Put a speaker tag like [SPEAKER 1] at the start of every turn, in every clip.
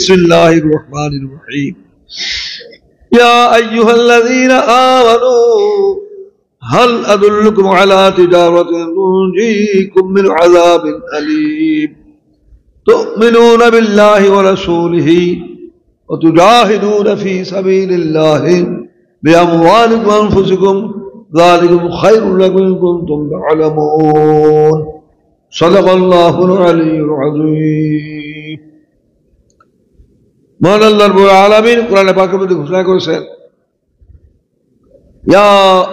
[SPEAKER 1] بسم الله الرحمن الرحيم يا أيها الذين آمنوا هل أدلكم على تجارة تنجيكم من عذاب أليم تؤمنون بالله ورسوله وتجاهدون في سبيل الله بأموالكم وأنفسكم ذلكم خير لكم إن كنتم تعلمون صدق الله العلي العظيم মহান আল্লাহ রাব্বুল আলামিন কোরআনে পাকের মধ্যে ঘোষণা করেছেন ইয়া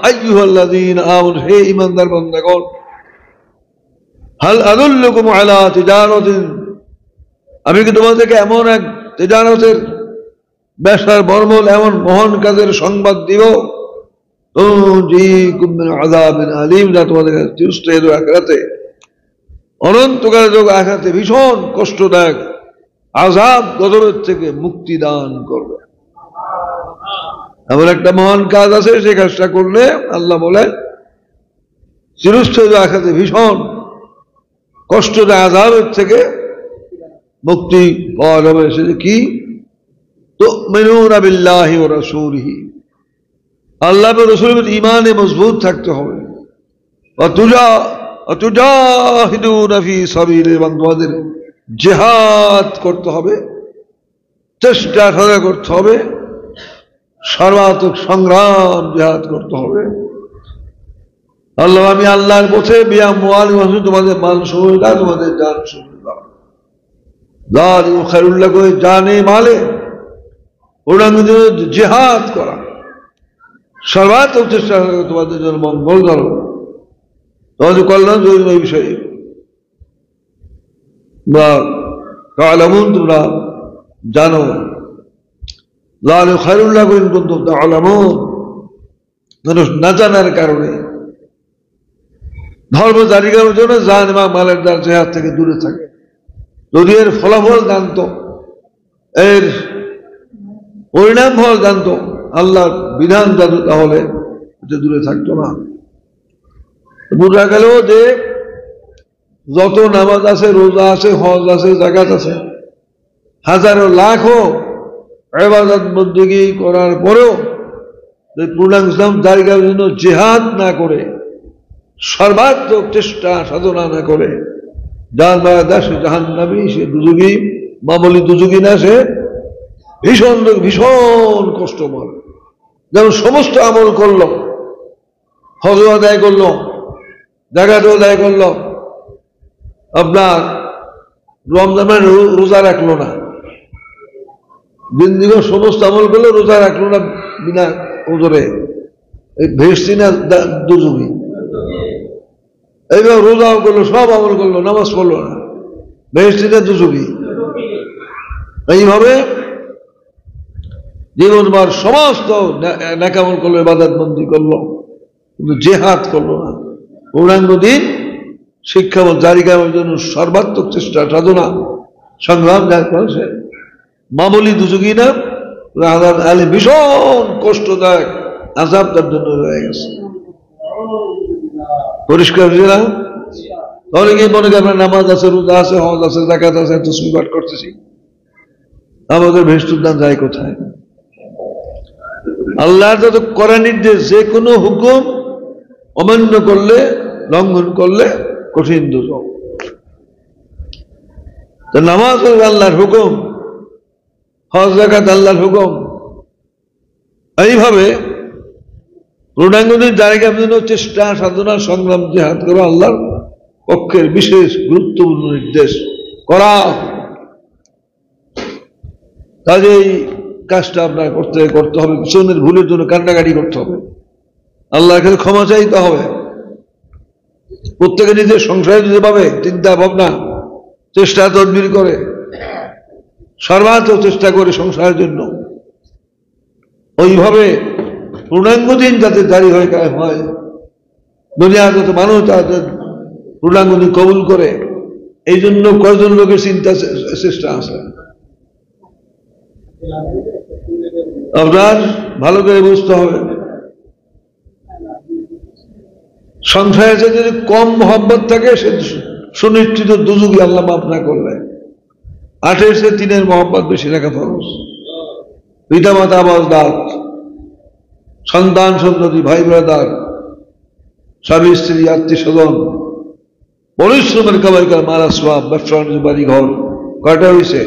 [SPEAKER 1] আইয়ুহাল্লাযীনা আমানু হে ঈমানদার বান্দাগণ হাল আদুল্লুকুম আলা তিজারাতিন আমি কি তোমাদেরকে এমন এক তিজারতের ব্যবসার বর্মল এমন মহান কাজের সংবাদ দিব তুনজিকুম মিন আযাবিন আলীম যা তোমাদেরকে চিরস্থায়ী আখিরাতে অনন্তকালের আখিরাতে ভীষণ কষ্টদায়ক আযাব গজবের থেকে মুক্তি দান করবে এমন একটা মহান কাজ আছে সেই কাজটা করলে আল্লাহ বলে চিরস্থায়ী আখিরাতে ভীষণ কষ্টদায়ক আযাবের থেকে মুক্তি পাওয়া যাবে সেটা কি তুমিনুনা বিল্লাহি ওয়া রাসূলিহি আল্লাহ এবং রাসূলের ঈমানে মজবুত থাকতে হবে ওয়া তুজাহিদুনা ফি সাবিলিহি এবং তোমাদের জিহাদ করতে হবে চেষ্টা করতে হবে সর্বাত্মক সংগ্রাম জিহাদ করতে হবে আল্লাহ আমি আল্লাহর পথে বিআমওয়ালিকুম তোমাদের মাল সমূহ তোমাদের জান সমূহ যালিকুম খায়রুল লাকুম জানে মালে ওরাঙ্গে জিহাদ করা সর্বাত্মক চেষ্টা তোমাদের জন্য মঙ্গল ধরো তোমাদের কল্যাণ জরুরি এই বিষয়ে বা তাআলামুন তোমরা জানো যালিকুম খায়রুল লাকুম ইন কুনতুম তাআলামুন মানুষ না জানার কারণে ধর্ম জারি করার জন্য জান এবং মালের দ্বারা জিহাদ থেকে দূরে থাকে যদি এর ফলাফল জানতো এর পরিণাম ফল জানতো আল্লাহর বিধান জানতো তাহলে এটা দূরে থাকতো না বোঝা গেল যে যত নামাজ আছে রোজা আছে হজ আছে যাকাত আছে হাজারো লাখো ইবাদত বন্দেগী করার পরেও পূর্ণাঙ্গ ইসলাম জারি করার জন্য জিহাদ না করে সর্বাত্মক চেষ্টা সাধনা না করে যার দেশে জাহান্নামী সে দুজুগী মামুলি দুজুগী না সে ভীষণ ভীষণ কষ্টময় যেমন সমস্ত আমল করলো হজ আদায় করলো জাকাতও আদায় করলো আপনার রমজানের রোজা রাখলো না দিন দিবস সমস্ত আমল করলো রোজা রাখলো না বিনা ওজরে ভেস্তি না দুজুগী এইভাবে রোজাও করলো সব আমল করলো নামাজ পড়লো না ভেস্তি না দুজুগী এইভাবে জীবনভর সমস্ত নেকামল করলো ইবাদত বন্দি করলো কিন্তু জিহাদ করলো না পূর্ণাঙ্গ দিন শিক্ষা জারি করার জন্য সর্বাত্মক চেষ্টা সাধনা সংগ্রাম যা করেছে মামুলি দুজুগী না আলে ভীষণ কষ্টদায়ক আযাব তার জন্য রয়ে গেছে পরিষ্কার হয়েছে না তাহলে কি মনে করেন নামাজ আছে রোজা আছে হজ আছে যাকাত আছে তাসবিহ পাঠ করতেছি আমাদের ভেস্তুর দান যায় কোথায় আল্লাহর যত করা নির্দেশ যে কোনো হুকুম অমান্য করলে লঙ্ঘন করলে কঠিন দুর্যোগ তো নামাজ আল্লাহর হুকুম হজ যাকাত আল্লাহর হুকুম এইভাবে পূর্ণাঙ্গ দিন জারি করার জন্য চেষ্টা সাধনা সংগ্রাম জিহাদ করা আল্লাহর পক্ষের বিশেষ গুরুত্বপূর্ণ নির্দেশ করা কাজেই কাজটা আপনার করতে হবে পিছনের ভুলের জন্য কান্নাকাটি করতে হবে আল্লাহর কাছে ক্ষমা চাইতে হবে প্রত্যেকে নিজের সংসারে দিতে পাবে চিন্তা ভাবনা চেষ্টা তদবির করে সর্বাত্মক চেষ্টা করে সংসারের জন্য ওইভাবে পূর্ণাঙ্গ দিন যাতে জারি হয়ে কায়েম হয় দুনিয়ার যত মানুষ তাদের পূর্ণাঙ্গ দিন কবুল করে এই জন্য কয়জন লোকের চিন্তা চেষ্টা আছে আপনার ভালো করে বুঝতে হবে সংসারে যদি কম মহব্বত থাকে সে সুনিশ্চিত দুজুগি আল্লাহ মাফ না করলে 8-এর চেয়ে 3-এর মহব্বত বেশি রাখা ফরজ। পিতা মাতা আবাসদার, সন্তান সন্ততি, ভাই ব্রাদার, স্বামী স্ত্রী, আত্মীয় স্বজন, পরিশ্রমের কামাই করা, মারা সোয়াব, ব্যবসা বাণিজ্য, বাড়ি ঘর, কয়টা হয়েছে?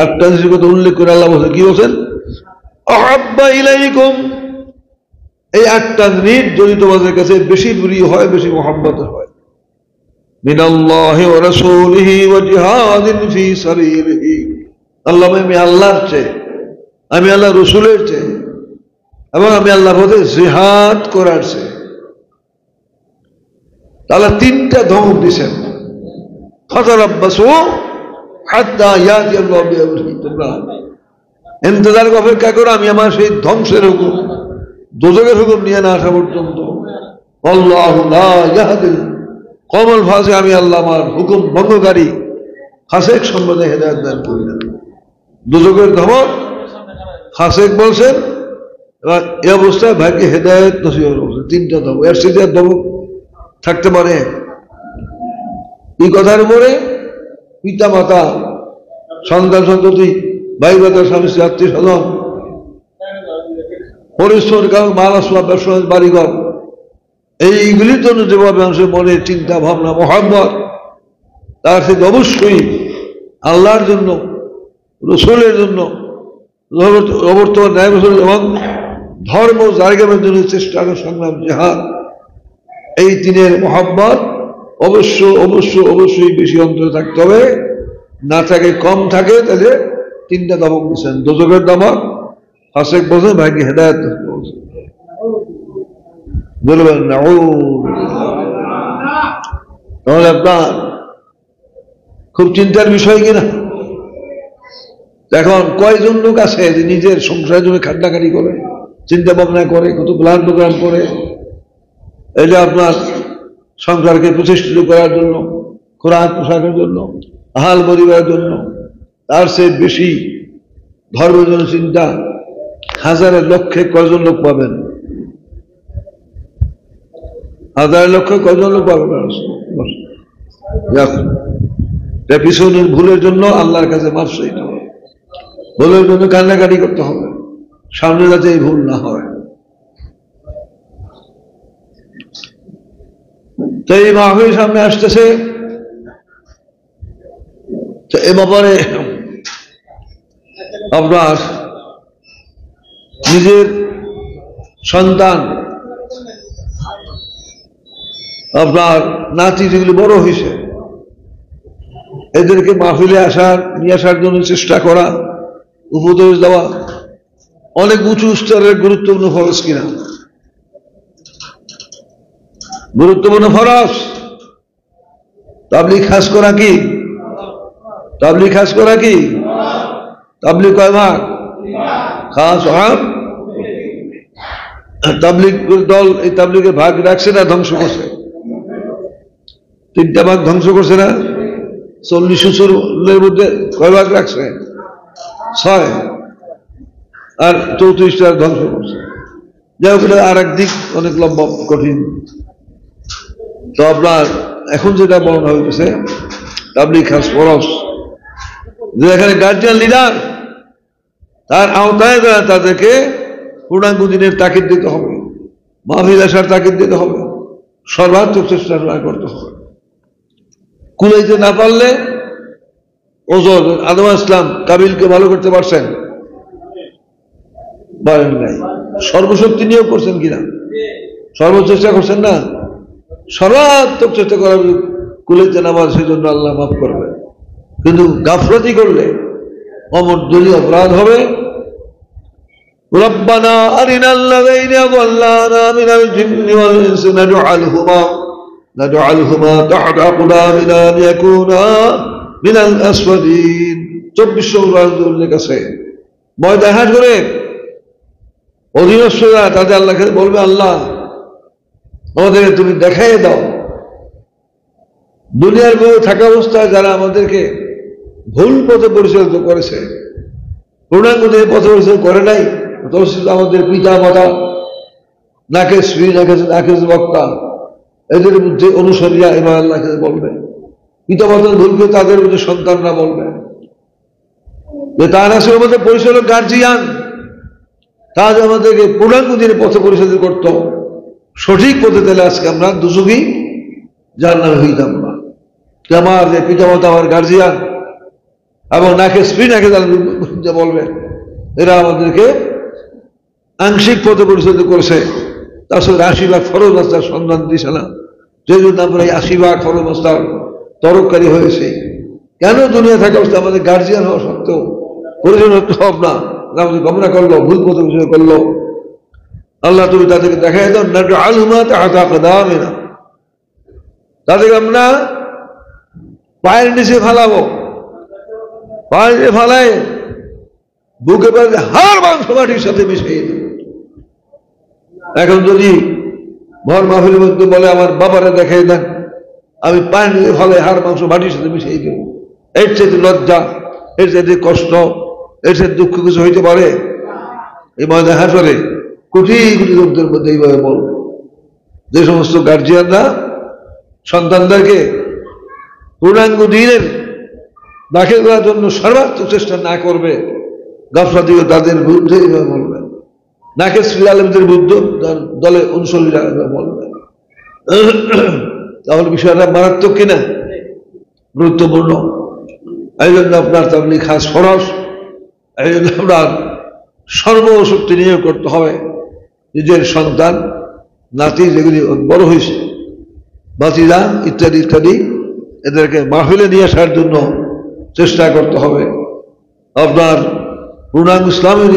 [SPEAKER 1] 8টা জিনিসের কথা উল্লেখ করে আল্লাহ বলছেন, কি বলছেন? আহাব্বা ইলাইকুম, এই 8টা জিনিস যদি তোমাদের কাছে বেশি প্রিয় হয়, বেশি মহব্বতের হয়, মিনাল্লাহি ওয়া রাসূলিহি ওয়া জিহাদিন ফি সাবিলিহি, আল্লাহ, আমি আল্লাহর চেয়ে, আমি আল্লাহ রসুলের চেয়ে, এবং আমি আল্লাহর পথে জিহাদ করার চেয়ে। তাহলে 3টা ধমক দিছেন, ফাতারাব্বাসু হাত্তা ইয়াতি আল্লাহু বিআমরিহি, তোমরা ইন্তজার অপেক্ষা করো, আমি আমার সেই ধ্বংসের হুকুম, দোজখের হুকুম নিয়ে না আসা পর্যন্ত। আল্লাহু লা ইয়াহদিল কওমাল ফাসিক, আমি আল্লাহ আমার হুকুম ভঙ্গকারী ফাসিক সম্বন্ধে হেদায়েত দান করি না। দোজখের ধমক ফাসিক বলছেন, এবার এই অবস্থায় ভাইকে হেদায়েত নসিব বলছেন। 3টা ধমক, এর সাথে ধমক থাকতে পারে? এই কথার উপরে পিতা মাতা, সন্তান সন্ততি, ভাই ব্রাদার, স্বামী স্ত্রী, আত্মীয় স্বজন, পরিশ্রম, মালা সোয়াব, ব্যবসা বাড়িঘর, এইগুলির জন্য যেভাবে মানুষের মনে চিন্তা ভাবনা মহব্বত, তার সাথে অবশ্যই আল্লাহর জন্য, রসুলের জন্য, অবর্তমান ন্যায় রসুল এবং ধর্ম জায়গার জন্য চেষ্টা, সংগ্রাম, জিহাদ, এই 3-এর মহব্বত অবশ্যই বেশি অন্তরে থাকতে হবে। না থাকে, কম থাকে, তাহলে 3টা ধমক দিচ্ছেন, দোজখের ধমক, ফাসিক বলছেন, ভাইকে হেদায়েত বলছেন। বলবেন না? তাহলে আপনার খুব চিন্তার বিষয় কিনা? এখন কয়জন লোক আছে যে নিজের সংসারের জন্য খাট্টাখাটি করে, চিন্তা ভাবনা করে, কত প্ল্যান প্রোগ্রাম করে, এটা আপনার সংসারকে প্রতিষ্ঠিত করার জন্য, খোরাক পোশাকের জন্য, আহাল পরিবারের জন্য, তার চেয়ে বেশি ধর্মের জন্য চিন্তা হাজারের লক্ষে কয়জন লোক পাবেন? হাজারের লক্ষে কয়জন লোক পাবেন? পিছনের ভুলের জন্য আল্লাহর কাছে মাফ চাইতে হবে, ভুলের জন্য কান্নাকাটি করতে হবে, সামনে যাতে এই ভুল না হয়। তো এই মাহফিল সামনে আসতেছে, তো এ ব্যাপারে আপনার নিজের সন্তান, আপনার নাতি যেগুলি বড় হয়েছে, এদেরকে মাহফিলে নিয়ে আসার জন্য চেষ্টা করা, উপদেশ দেওয়া অনেক উঁচু স্তরের গুরুত্বপূর্ণ ফরজ কিনা? গুরুত্বপূর্ণ ফরজ। তাবলীগ খাস করা কি? তাবলীগ খাস করা কি? তাবলীগ কয় ভাগ? খাস ভাগ। তাবলীগ দল এই তাবলীগের ভাগ রাখছে না ধ্বংস করছে? 3টা ভাগ ধ্বংস করছে না? 40 উসুলের মধ্যে কয় ভাগ রাখছে? 6, আর 34টা ধ্বংস করছে। যাই হোক, আর এক দিক অনেক লম্বা, কঠিন। তো আপনার এখন যেটা বর্ণনা হইতেছে, তাবলীগ খাস ফরজ, যে এখানে গার্জিয়ান লিডার, তার আওতায় যারা, তাদেরকে পূর্ণাঙ্গ দিনের তাকিদ দিতে হবে, মাহফিল আসার তাকিদ দিতে হবে, সর্বাত্মক চেষ্টা করতে হবে। কুলাইতে না পারলে ওজর, আদম আলাইহিস সালাম কাবিলকে ভালো করতে পারছেন? পারেন নাই। সর্বশক্তি নিয়োগ করছেন কিনা? সর্বচেষ্টা করছেন না? সর্বাত্মক চেষ্টা করার কুলাইতে না পারে, সেই জন্য আল্লাহ মাফ করবে। কিন্তু গাফলতি করলে অমর্দনীয় অপরাধ হবে। রব্বানা আরিনাল্লাযীনা যাল্লানা মিনাল জিন্নি ওয়াল ইনসি নাজআলহুমা তাহতা আকদামিনা লিয়াকুনা মিনাল আসফালিন। 24 সূরার উল্লেখ আছে। ময়দান হাট করে অধীনস্থরা তাদের আল্লাহকে বলবে, আল্লাহ আমাদেরকে তুমি দেখাই দাও, দুনিয়ার বুকে থাকা অবস্থায় যারা আমাদেরকে ভুল পথে পরিচালিত করেছে, পূর্ণাঙ্গ পথে পরিচালিত করে নাই, আমাদের পিতা মাতা, নাকে স্ত্রী, নাকে বক্তা, এদের মধ্যে অনুসারীরা এবার আল্লাহকে বলবে, পিতামাতার ভুলকে তাদের মধ্যে সন্তানরা বলবে যে তারা আসলে আমাদের পরিচালক গার্জিয়ান, তারা আমাদেরকে পূর্ণাঙ্গ দিনে পথে পরিচালিত করত, সঠিক পথে দিলে আজকে আমরা দুজুগি জাহান্নামে হইতাম না। আমার যে পিতামাতা আমার গার্জিয়ান এবং নাকে স্ত্রী নাকে তারা বলবে এরা আমাদেরকে আংশিক পথে পরিচালিত করেছে, তার সাথে ৮০ ভাগ ফরজ রাস্তার সন্ধান দিছে না, সেই জন্য আমরা এই ৮০ ভাগ ফরজ রাস্তার তরকারি হয়েছে। কেন দুনিয়া থাকা অবস্থা আমাদের গার্জিয়ান হওয়া সত্ত্বেও পরিচালনা হব না, আমাদের গমনা করলো, ভুল পথে পরিচালনা করলো। আল্লাহ তুমি তাদেরকে দেখাই দাও না আলুমা দামে না, তাদেরকে আমরা পায়ের নিচে ফালাবো, পায়ের নিচে ফালাই বুকে পায়ে হাড় মাংস মাটির সাথে মিশিয়ে দেব। এখন যদি ভর মাহফিলের মধ্যে বলে আমার বাবারে দেখাই দেন, আমি পায়ের নিচে ফালাই হাড় মাংস মাটির সাথে মিশিয়ে দেব, এর চাইতে লজ্জা, এর চাইতে কষ্ট, এর চাইতে দুঃখ কিছু হইতে পারে? এই ময়দান হাসরে কোটি কোটি লোকদের মধ্যে এইভাবে বলবে। যে সমস্ত গার্জিয়ানরা সন্তানদেরকে পূর্ণাঙ্গ দিনের দাখিল করার জন্য সর্বাত্মক চেষ্টা না করবে, গাফলাতি তাদের বিরুদ্ধে এইভাবে বলবে। নাকে শ্রী আলমদের বিরুদ্ধে দলে অনুসরীরা বলবে। তাহলে বিষয়টা মারাত্মক কিনা, গুরুত্বপূর্ণ। এই জন্য আপনার তাবলীগ খাস ফরজ। এই জন্য আপনার সর্বশক্তি নিয়োগ করতে হবে নিজের সন্তান নাতি যেগুলি বড় হয়েছে, বাতিরা ইত্যাদি ইত্যাদি, এদেরকে মাহফিলে নিয়ে আসার জন্য চেষ্টা করতে হবে। আপনার পূর্ণাঙ্গ ইসলামের